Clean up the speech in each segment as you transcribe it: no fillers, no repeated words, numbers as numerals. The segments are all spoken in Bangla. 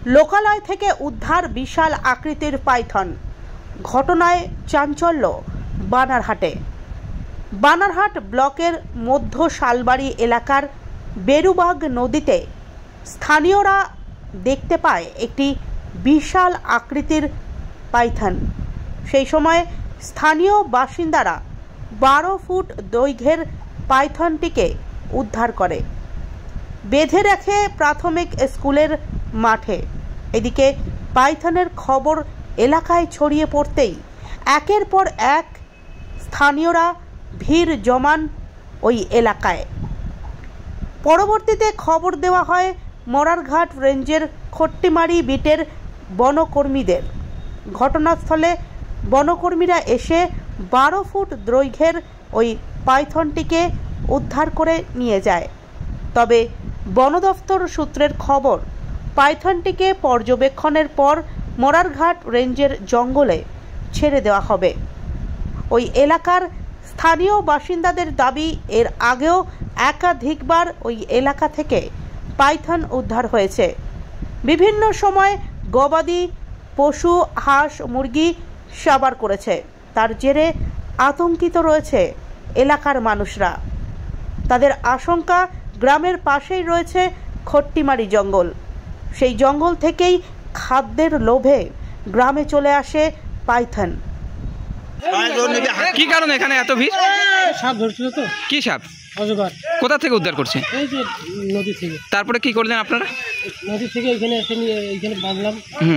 লোকালয় থেকে উদ্ধার বিশাল আকৃতির পাইথন। ঘটনায় চাঞ্চল্য বানারহাটে। বানারহাট ব্লকের মধ্য শালবাড়ি এলাকার বেরুবাগ নদীতে স্থানীয়রা দেখতে পায় একটি বিশাল আকৃতির পাইথন। সেই সময় স্থানীয় বাসিন্দারা 12 ফুট দৈর্ঘ্যের পাইথনটিকে উদ্ধার করে বেঁধে রাখে প্রাথমিক স্কুলের মাঠে। এদিকে পাইথনের খবর এলাকায় ছড়িয়ে পড়তেই একের পর এক স্থানীয়রা ভিড় জমান ওই এলাকায়। পরবর্তীতে খবর দেওয়া হয় মরারঘাট রেঞ্জের খট্টিমারি বিটের বনকর্মীদের। ঘটনাস্থলে বনকর্মীরা এসে 12 ফুট দৈর্ঘ্যের ওই পাইথনটিকে উদ্ধার করে নিয়ে যায়। তবে বন দফতর সূত্রের খবর, পাইথনটিকে পর্যবেক্ষণের পর মরারঘাট রেঞ্জের জঙ্গলে ছেড়ে দেওয়া হবে। ওই এলাকার স্থানীয় বাসিন্দাদের দাবি, এর আগেও একাধিকবার ওই এলাকা থেকে পাইথন উদ্ধার হয়েছে। বিভিন্ন সময় গবাদি পশু, হাঁস, মুরগি সাবার করেছে। তার জেরে আতঙ্কিত রয়েছে এলাকার মানুষরা। তাদের আশঙ্কা, গ্রামের পাশেই রয়েছে খট্টিমারি জঙ্গল। সেই জঙ্গল থেকেই খাদ্যের লোভে গ্রামে চলে আসে পাইথন। কি কারণে এখানে এত ভিড়? সাপ ধরছিল তো। কি সাপ? অজগর। কোথা থেকে উদ্ধার করছে? এই যে নদী থেকে। তারপরে কি করলেন আপনারা? নদী থেকে এখানে এসে নিয়ে এইখানে বাঁধলাম,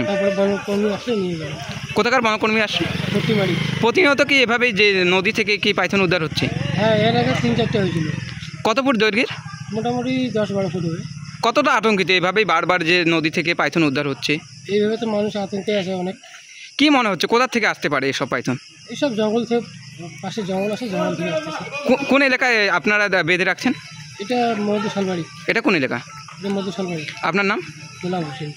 তারপরে বনকর্মী আসলে নিয়ে গেলাম। কোথাকার বনকর্মী আসছে? খট্টিমারি। প্রতিনিয়ত কি এভাবেই যে নদী থেকে কি পাইথন উদ্ধার হচ্ছে? হ্যাঁ, এর আগে 3-4টা হয়েছিল। কত ফুট দৈর্ঘ্যের? মোটামুটি 10-12 ফুট হবে। কতটা আতঙ্কিত এভাবেই বারবার যে নদী থেকে পাইথন উদ্ধার হচ্ছে? এইভাবে তো মানুষ আতঙ্কে আছে অনেক। কি মনে হচ্ছে কোথা থেকে আসতে পারে এসব পাইথন? এইসব জঙ্গল থেকে, পাশে জঙ্গল আছে, জঙ্গল থেকে আসতেছে। কোন এলাকায় আপনারা বেঁধে রাখছেন? এটা মধ্য শালবাড়ি। এটা কোন এলাকা? এটা মধ্য শালবাড়ি। আপনার নাম? গোলাম হোসেন।